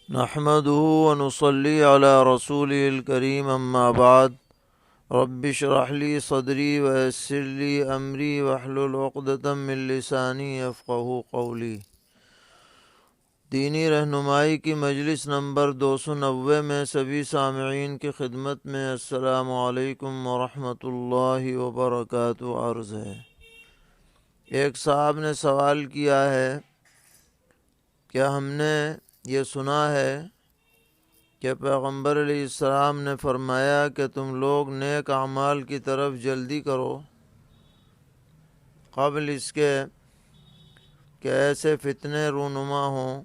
نحمده ونصلي على رسوله الكريم أما بعد رب اشرح لي صدري ويسر لي أمري واحلل عقدة من لساني يفقهوا قولي۔ دینی رہنمائی کی مجلس نمبر 290 میں سبھی سامعین کی خدمت میں السلام علیکم ورحمۃ اللہ وبرکاتہ عرض ہے۔ ایک صاحب نے سوال کیا ہے کہ ہم نے یہ سنا ہے کہ پیغمبر علیہ السلام نے فرمایا کہ تم لوگ نیک اعمال کی طرف جلدی کرو قبل اس کے کہ ایسے فتنے رونما ہوں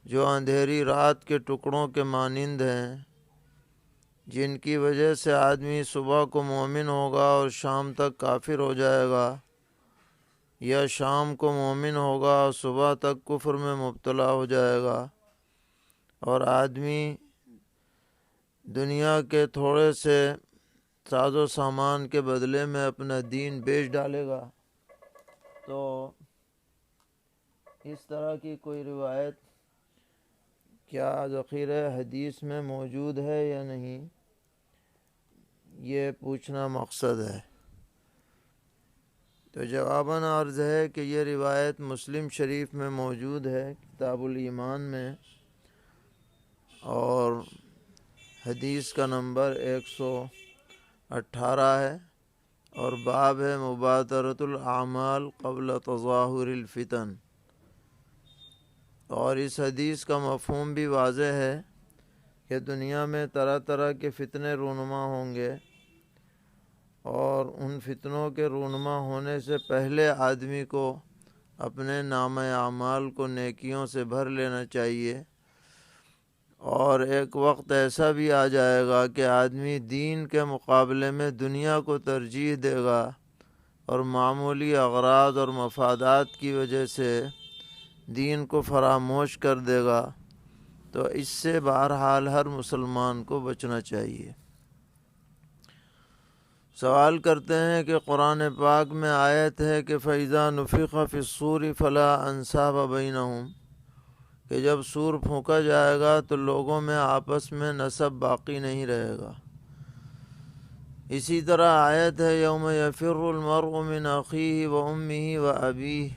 جو اندھیری رات کے ٹکڑوں کے مانند ہیں، جن کی وجہ سے آدمی صبح کو مومن ہوگا اور شام تک کافر ہو جائے گا، یا شام کو مومن ہوگا اور صبح تک کفر میں مبتلا ہو جائے گا، اور آدمی دنیا کے تھوڑے سے ساز و سامان کے بدلے میں اپنا دین بیچ ڈالے گا۔ تو اس طرح کی کوئی روایت کیا ذخیرہ حدیث میں موجود ہے یا نہیں، یہ پوچھنا مقصد ہے۔ تو جواباً عرض ہے کہ یہ روایت مسلم شریف میں موجود ہے، کتاب الایمان میں، اور حدیث کا نمبر 118 ہے، اور باب ہے مبادرۃ الاعمال قبل تظاہر الفتن۔ اور اس حدیث کا مفہوم بھی واضح ہے کہ دنیا میں طرح طرح کے فتنے رونما ہوں گے، اور ان فتنوں کے رونما ہونے سے پہلے آدمی کو اپنے نامہ اعمال کو نیکیوں سے بھر لینا چاہیے، اور ایک وقت ایسا بھی آ جائے گا کہ آدمی دین کے مقابلے میں دنیا کو ترجیح دے گا اور معمولی اغراض اور مفادات کی وجہ سے دین کو فراموش کر دے گا۔ تو اس سے بہرحال ہر مسلمان کو بچنا چاہیے۔ سوال کرتے ہیں کہ قرآن پاک میں آیت ہے کہ فَإِذَا نُفِخَ فِي الصُّورِ فَلَا أَنْسَابَ بَيْنَهُمْ، کہ جب سور پھونکا جائے گا تو لوگوں میں آپس میں نسب باقی نہیں رہے گا۔ اسی طرح آیت ہے یوم یفر المرء من اخیہ وامہ وابیہ،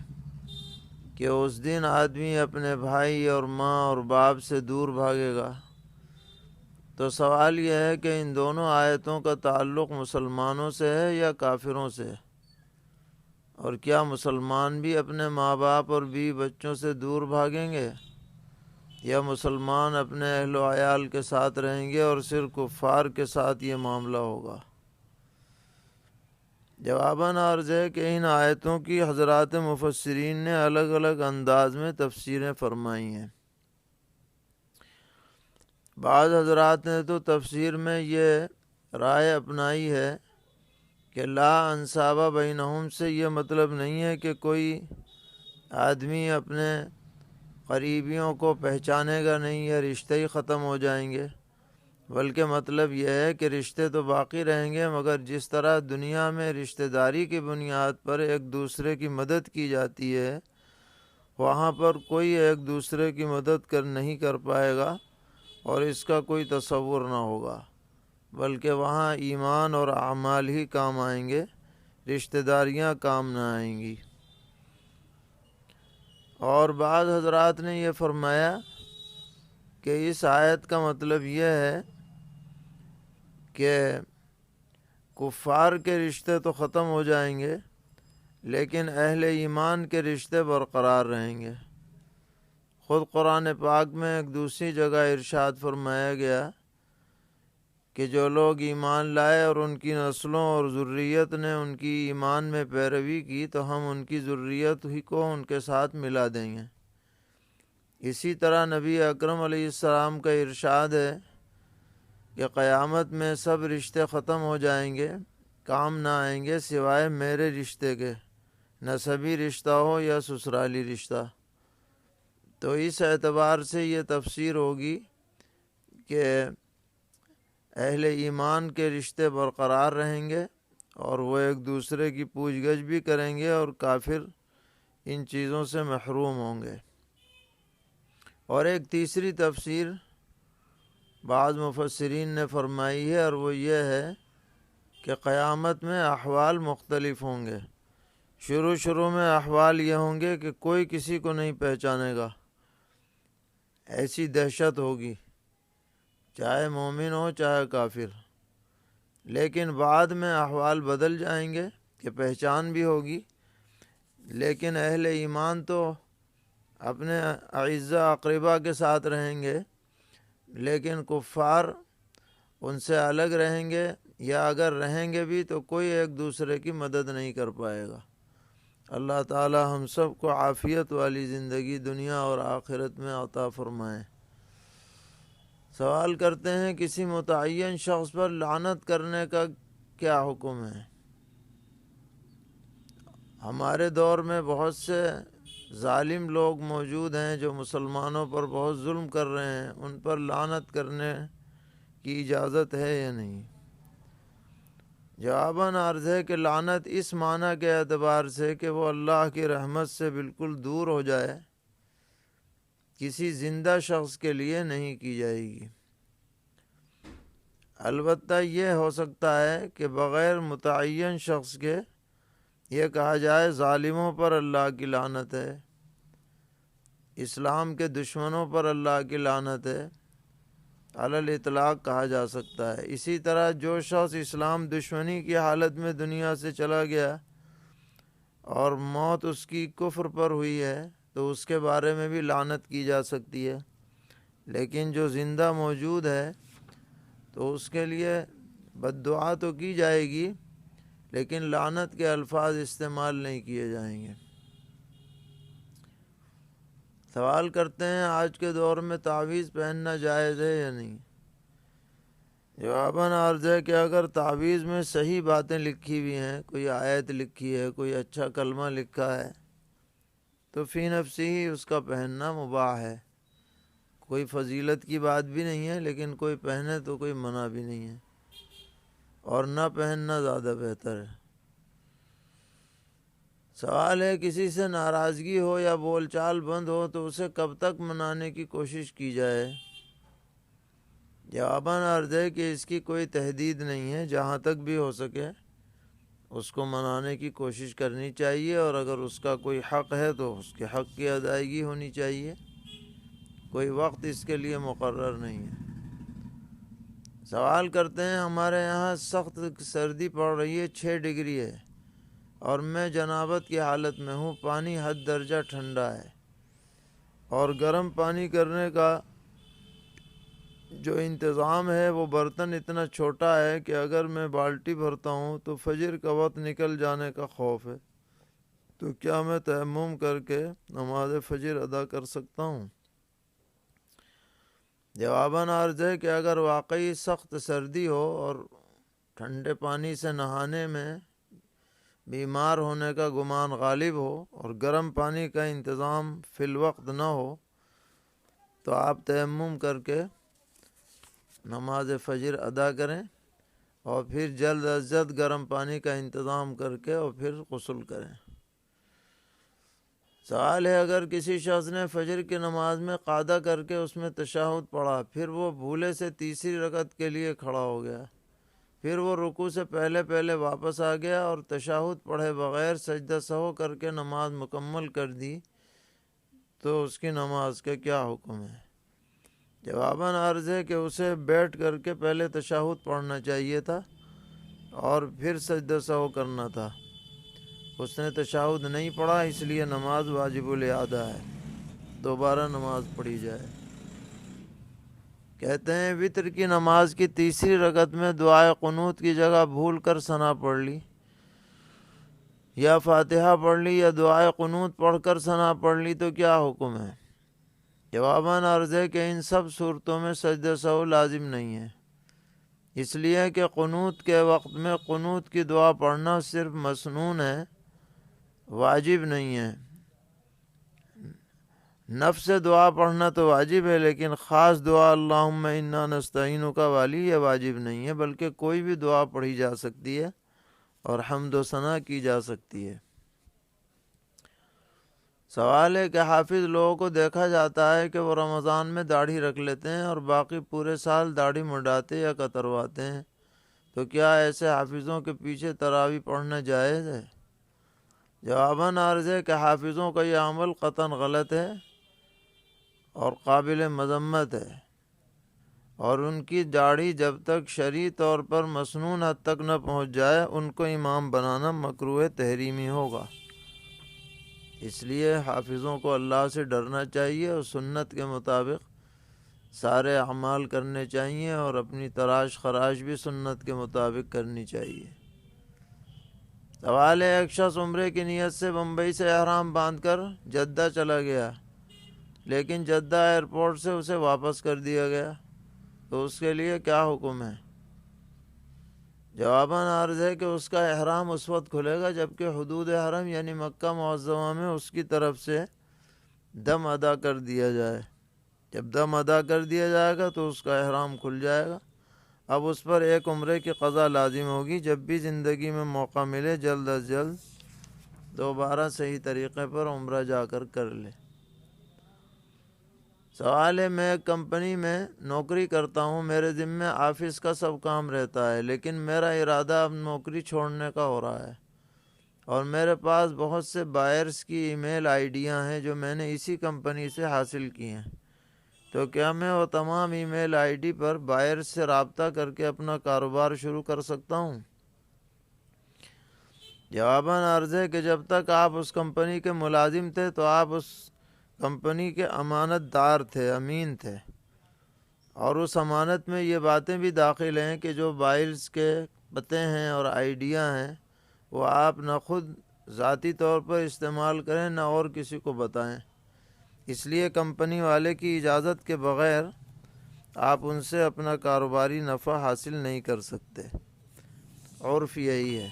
کہ اس دن آدمی اپنے بھائی اور ماں اور باپ سے دور بھاگے گا۔ تو سوال یہ ہے کہ ان دونوں آیتوں کا تعلق مسلمانوں سے ہے یا کافروں سے؟ اور کیا مسلمان بھی اپنے ماں باپ اور بیوی بچوں سے دور بھاگیں گے، یا مسلمان اپنے اہل و عیال کے ساتھ رہیں گے اور صرف کفار کے ساتھ یہ معاملہ ہوگا؟ جواباً عرض ہے کہ ان آیتوں کی حضرات مفسرین نے الگ الگ انداز میں تفسیریں فرمائی ہیں۔ بعض حضرات نے تو تفسیر میں یہ رائے اپنائی ہے کہ لا انصاب بینہم سے یہ مطلب نہیں ہے کہ کوئی آدمی اپنے قریبیوں کو پہچانے گا نہیں یا رشتے ہی ختم ہو جائیں گے، بلکہ مطلب یہ ہے کہ رشتے تو باقی رہیں گے، مگر جس طرح دنیا میں رشتہ داری کی بنیاد پر ایک دوسرے کی مدد کی جاتی ہے، وہاں پر کوئی ایک دوسرے کی مدد نہیں کر پائے گا اور اس کا کوئی تصور نہ ہوگا، بلکہ وہاں ایمان اور اعمال ہی کام آئیں گے، رشتہ داریاں کام نہ آئیں گی۔ اور بعض حضرات نے یہ فرمایا کہ اس آیت کا مطلب یہ ہے کہ کفار کے رشتے تو ختم ہو جائیں گے لیکن اہل ایمان کے رشتے برقرار رہیں گے۔ خود قرآن پاک میں ایک دوسری جگہ ارشاد فرمایا گیا کہ جو لوگ ایمان لائے اور ان کی نسلوں اور ذریت نے ان کی ایمان میں پیروی کی تو ہم ان کی ذریت ہی کو ان کے ساتھ ملا دیں گے۔ اسی طرح نبی اکرم علیہ السلام کا ارشاد ہے کہ قیامت میں سب رشتے ختم ہو جائیں گے، کام نہ آئیں گے سوائے میرے رشتے کے، نسبی رشتہ ہو یا سسرالی رشتہ۔ تو اس اعتبار سے یہ تفسیر ہوگی کہ اہل ایمان کے رشتے برقرار رہیں گے اور وہ ایک دوسرے کی پوچھ گچھ بھی کریں گے، اور کافر ان چیزوں سے محروم ہوں گے۔ اور ایک تیسری تفسیر بعض مفسرین نے فرمائی ہے، اور وہ یہ ہے کہ قیامت میں احوال مختلف ہوں گے۔ شروع میں احوال یہ ہوں گے کہ کوئی کسی کو نہیں پہچانے گا، ایسی دہشت ہوگی، چاہے مومن ہو چاہے کافر۔ لیکن بعد میں احوال بدل جائیں گے کہ پہچان بھی ہوگی، لیکن اہل ایمان تو اپنے اعزاء اقربا کے ساتھ رہیں گے، لیکن کفار ان سے الگ رہیں گے، یا اگر رہیں گے بھی تو کوئی ایک دوسرے کی مدد نہیں کر پائے گا۔ اللہ تعالی ہم سب کو عافیت والی زندگی دنیا اور آخرت میں عطا فرمائے۔ سوال کرتے ہیں کسی متعین شخص پر لعنت کرنے کا کیا حکم ہے؟ ہمارے دور میں بہت سے ظالم لوگ موجود ہیں جو مسلمانوں پر بہت ظلم کر رہے ہیں، ان پر لعنت کرنے کی اجازت ہے یا نہیں؟ جواباً عرض ہے کہ لعنت اس معنی کے اعتبار سے کہ وہ اللہ کی رحمت سے بالکل دور ہو جائے، کسی زندہ شخص کے لیے نہیں کی جائے گی۔ البتہ یہ ہو سکتا ہے کہ بغیر متعین شخص کے یہ کہا جائے ظالموں پر اللہ کی لعنت ہے، اسلام کے دشمنوں پر اللہ کی لعنت ہے، علی الاطلاق کہا جا سکتا ہے۔ اسی طرح جو شخص اسلام دشمنی کی حالت میں دنیا سے چلا گیا اور موت اس کی کفر پر ہوئی ہے تو اس کے بارے میں بھی لعنت کی جا سکتی ہے، لیکن جو زندہ موجود ہے تو اس کے لیے بد دعا تو کی جائے گی، لیکن لعنت کے الفاظ استعمال نہیں کیے جائیں گے۔ سوال کرتے ہیں آج کے دور میں تعویذ پہننا جائز ہے یا نہیں؟ جواباً عرض ہے کہ اگر تعویذ میں صحیح باتیں لکھی ہوئی ہیں، کوئی آیت لکھی ہے، کوئی اچھا کلمہ لکھا ہے، تو فی نفسی ہی اس کا پہننا مباح ہے، کوئی فضیلت کی بات بھی نہیں ہے، لیکن کوئی پہنے تو کوئی منع بھی نہیں ہے، اور نہ پہننا زیادہ بہتر ہے۔ سوال ہے کسی سے ناراضگی ہو یا بول چال بند ہو تو اسے کب تک منانے کی کوشش کی جائے؟ جواباً عرض ہے کہ اس کی کوئی تحدید نہیں ہے، جہاں تک بھی ہو سکے اس کو منانے کی کوشش کرنی چاہیے، اور اگر اس کا کوئی حق ہے تو اس کے حق کی ادائیگی ہونی چاہیے، کوئی وقت اس کے لیے مقرر نہیں ہے۔ سوال کرتے ہیں ہمارے یہاں سخت سردی پڑ رہی ہے، 6 ڈگری ہے، اور میں جنابت کی حالت میں ہوں، پانی حد درجہ ٹھنڈا ہے، اور گرم پانی کرنے کا جو انتظام ہے وہ برتن اتنا چھوٹا ہے کہ اگر میں بالٹی بھرتا ہوں تو فجر کا وقت نکل جانے کا خوف ہے، تو کیا میں تیمم کر کے نماز فجر ادا کر سکتا ہوں؟ جواباً عرض ہے کہ اگر واقعی سخت سردی ہو اور ٹھنڈے پانی سے نہانے میں بیمار ہونے کا گمان غالب ہو اور گرم پانی کا انتظام فی الوقت نہ ہو تو آپ تیمم کر کے نماز فجر ادا کریں، اور پھر جلد از جلد گرم پانی کا انتظام کر کے اور پھر غسل کریں۔ سوال ہے اگر کسی شخص نے فجر کی نماز میں قعدہ کر کے اس میں تشہد پڑھا، پھر وہ بھولے سے تیسری رکعت کے لیے کھڑا ہو گیا، پھر وہ رکوع سے پہلے واپس آ گیا اور تشہد پڑھے بغیر سجدہ سہو کر کے نماز مکمل کر دی، تو اس کی نماز کا کیا حکم ہے؟ جواباً عرض ہے کہ اسے بیٹھ کر کے پہلے تشہد پڑھنا چاہیے تھا اور پھر سجدہ سہو کرنا تھا، اس نے تشہد نہیں پڑھا، اس لیے نماز واجب الاعادہ ہے، دوبارہ نماز پڑھی جائے۔ کہتے ہیں وتر کی نماز کی تیسری رکعت میں دعائے قنوت کی جگہ بھول کر ثنا پڑھ لی، یا فاتحہ پڑھ لی، یا دعائے قنوت پڑھ کر ثنا پڑھ لی، تو کیا حکم ہے؟ جواباً عرض ہے کہ ان سب صورتوں میں سجدہ سہو لازم نہیں ہے، اس لیے کہ قنوت کے وقت میں قنوت کی دعا پڑھنا صرف مسنون ہے، واجب نہیں ہے۔ نفس دعا پڑھنا تو واجب ہے، لیکن خاص دعا اللہم انا نستعینک والی یہ واجب نہیں ہے، بلکہ کوئی بھی دعا پڑھی جا سکتی ہے اور حمد و ثنا کی جا سکتی ہے۔ سوال ہے کہ حافظ لوگوں کو دیکھا جاتا ہے کہ وہ رمضان میں داڑھی رکھ لیتے ہیں اور باقی پورے سال داڑھی منڈاتے یا کترواتے ہیں، تو کیا ایسے حافظوں کے پیچھے تراویح پڑھنا جائز ہے؟ جواباً عرض ہے کہ حافظوں کا یہ عمل قطعاً غلط ہے اور قابل مذمت ہے، اور ان کی داڑھی جب تک شرعی طور پر مسنون حد تک نہ پہنچ جائے ان کو امام بنانا مکروہ تحریمی ہوگا۔ اس لیے حافظوں کو اللہ سے ڈرنا چاہیے اور سنت کے مطابق سارے اعمال کرنے چاہیے، اور اپنی تراش خراش بھی سنت کے مطابق کرنی چاہیے۔ سوال ہے، ایک شخص عمرے کی نیت سے بمبئی سے احرام باندھ کر جدہ چلا گیا، لیکن جدہ ایئرپورٹ سے اسے واپس کر دیا گیا، تو اس کے لیے کیا حکم ہے؟ جواباً عرض ہے کہ اس کا احرام اس وقت کھلے گا جبکہ حدود حرم یعنی مکہ معظمہ میں اس کی طرف سے دم ادا کر دیا جائے۔ جب دم ادا کر دیا جائے گا تو اس کا احرام کھل جائے گا۔ اب اس پر ایک عمرے کی قضا لازم ہوگی۔ جب بھی زندگی میں موقع ملے جلد از جلد دوبارہ صحیح طریقے پر عمرہ جا کر لے۔ سوال ہے، میں ایک کمپنی میں نوکری کرتا ہوں، میرے ذمے آفس کا سب کام رہتا ہے، لیکن میرا ارادہ اب نوکری چھوڑنے کا ہو رہا ہے، اور میرے پاس بہت سے بائرز کی ای میل آئی ڈیاں ہیں جو میں نے اسی کمپنی سے حاصل کی ہیں، تو کیا میں وہ تمام ای میل آئی ڈی پر بائرز سے رابطہ کر کے اپنا کاروبار شروع کر سکتا ہوں؟ جواباً عرض ہے کہ جب تک آپ اس کمپنی کے ملازم تھے تو آپ اس کمپنی کے امانت دار تھے، امین تھے، اور اس امانت میں یہ باتیں بھی داخل ہیں کہ جو بائرز کے پتے ہیں اور آئیڈیا ہیں وہ آپ نہ خود ذاتی طور پر استعمال کریں نہ اور کسی کو بتائیں۔ اس لیے کمپنی والے کی اجازت کے بغیر آپ ان سے اپنا کاروباری نفع حاصل نہیں کر سکتے۔ عرف یہی ہے۔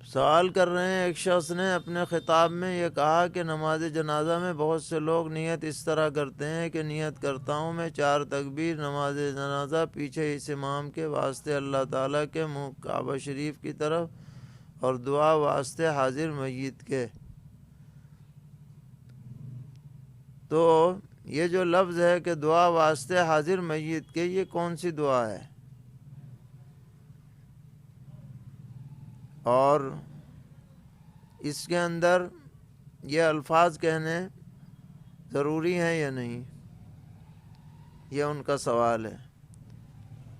سوال کر رہے ہیں، ایک شخص نے اپنے خطاب میں یہ کہا کہ نماز جنازہ میں بہت سے لوگ نیت اس طرح کرتے ہیں کہ نیت کرتا ہوں میں 4 تکبیر نماز جنازہ پیچھے اس امام کے واسطے اللہ تعالیٰ کے منہ کعبہ شریف کی طرف، اور دعا واسطے حاضر میت کے۔ تو یہ جو لفظ ہے کہ دعا واسطے حاضر میت کے، یہ کون سی دعا ہے؟ اور اس کے اندر یہ الفاظ کہنے ضروری ہیں یا نہیں؟ یہ ان کا سوال ہے۔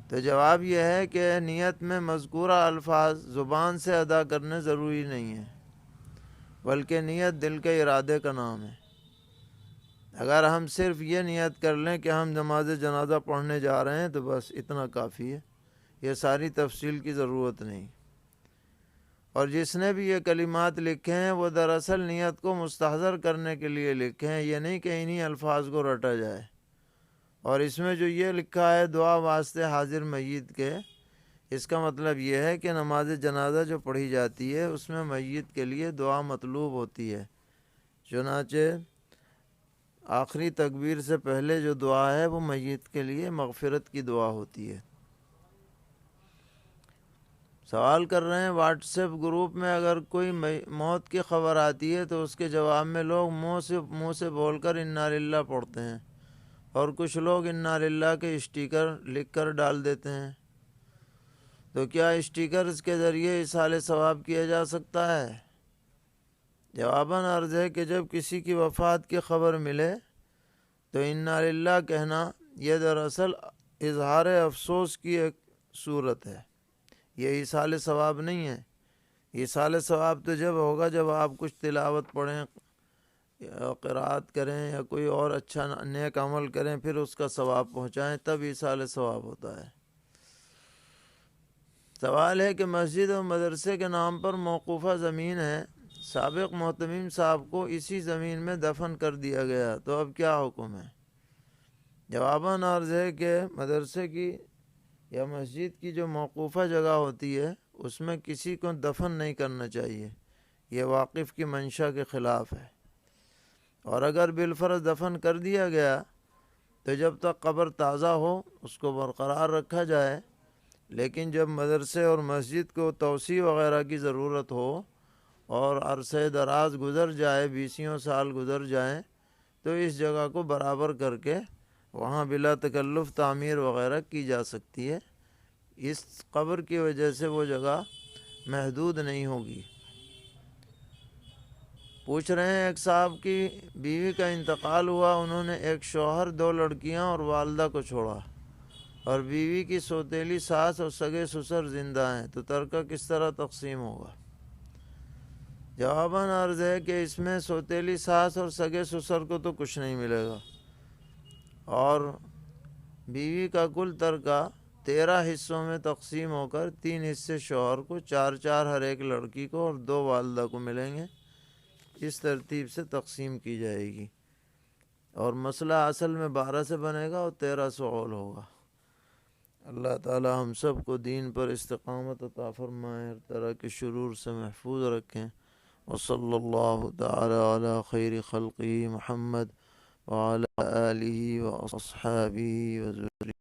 تو جواب یہ ہے کہ نیت میں مذکورہ الفاظ زبان سے ادا کرنے ضروری نہیں ہے، بلکہ نیت دل کے ارادے کا نام ہے۔ اگر ہم صرف یہ نیت کر لیں کہ ہم نماز جنازہ پڑھنے جا رہے ہیں تو بس اتنا کافی ہے، یہ ساری تفصیل کی ضرورت نہیں۔ اور جس نے بھی یہ کلمات لکھے ہیں وہ دراصل نیت کو مستحضر کرنے کے لیے لکھے ہیں، یہ نہیں کہ انہی الفاظ کو رٹا جائے۔ اور اس میں جو یہ لکھا ہے دعا واسطے حاضر میت کے، اس کا مطلب یہ ہے کہ نماز جنازہ جو پڑھی جاتی ہے اس میں میت کے لیے دعا مطلوب ہوتی ہے، چنانچہ آخری تکبیر سے پہلے جو دعا ہے وہ میت کے لیے مغفرت کی دعا ہوتی ہے۔ سوال کر رہے ہیں، واٹس ایپ گروپ میں اگر کوئی موت کی خبر آتی ہے تو اس کے جواب میں لوگ منہ سے بول کر انا للہ پڑھتے ہیں، اور کچھ لوگ انا للہ کے اسٹیکر لکھ کر ڈال دیتے ہیں، تو کیا اسٹیکرز کے ذریعے ایصال ثواب کیا جا سکتا ہے؟ جواباً عرض ہے کہ جب کسی کی وفات کی خبر ملے تو انا للہ کہنا یہ دراصل اظہار افسوس کی ایک صورت ہے، یہ ایصال ثواب نہیں ہے۔ ایصال ثواب تو جب ہوگا جب آپ کچھ تلاوت پڑھیں یا قرات کریں یا کوئی اور اچھا نیک عمل کریں پھر اس کا ثواب پہنچائیں، تب ایصال ثواب ہوتا ہے۔ سوال ہے کہ مسجد و مدرسے کے نام پر موقوفہ زمین ہے، سابق محتمم صاحب کو اسی زمین میں دفن کر دیا گیا، تو اب کیا حکم ہے؟ جواباً عرض ہے کہ مدرسے کی یا مسجد کی جو موقوفہ جگہ ہوتی ہے اس میں کسی کو دفن نہیں کرنا چاہیے، یہ واقف کی منشا کے خلاف ہے، اور اگر بالفرض دفن کر دیا گیا تو جب تک قبر تازہ ہو اس کو برقرار رکھا جائے، لیکن جب مدرسے اور مسجد کو توسیع وغیرہ کی ضرورت ہو اور عرصہ دراز گزر جائے، 20 سال گزر جائیں، تو اس جگہ کو برابر کر کے وہاں بلا تکلف تعمیر وغیرہ کی جا سکتی ہے۔ اس قبر کی وجہ سے وہ جگہ محدود نہیں ہوگی۔ پوچھ رہے ہیں ایک صاحب کی بیوی کا انتقال ہوا، انہوں نے ایک شوہر، 2 لڑکیاں اور والدہ کو چھوڑا، اور بیوی کی سوتیلی ساس اور سگے سسر زندہ ہیں، تو ترکہ کس طرح تقسیم ہوگا؟ جواباً عرض ہے کہ اس میں سوتیلی ساس اور سگے سسر کو تو کچھ نہیں ملے گا، اور بیوی کا کل ترکہ 13 حصوں میں تقسیم ہو کر 3 حصے شوہر کو، 4 ہر ایک لڑکی کو اور 2 والدہ کو ملیں گے۔ اس ترتیب سے تقسیم کی جائے گی، اور مسئلہ اصل میں 12 سے بنے گا اور 13 سعول ہوگا۔ اللہ تعالی ہم سب کو دین پر استقامت عطا فرمائے، ہر طرح کے شرور سے محفوظ رکھیں۔ وصلی اللہ تعالی علی خیر خلقہ محمد وعلی آلہ واصحابہ وذریہ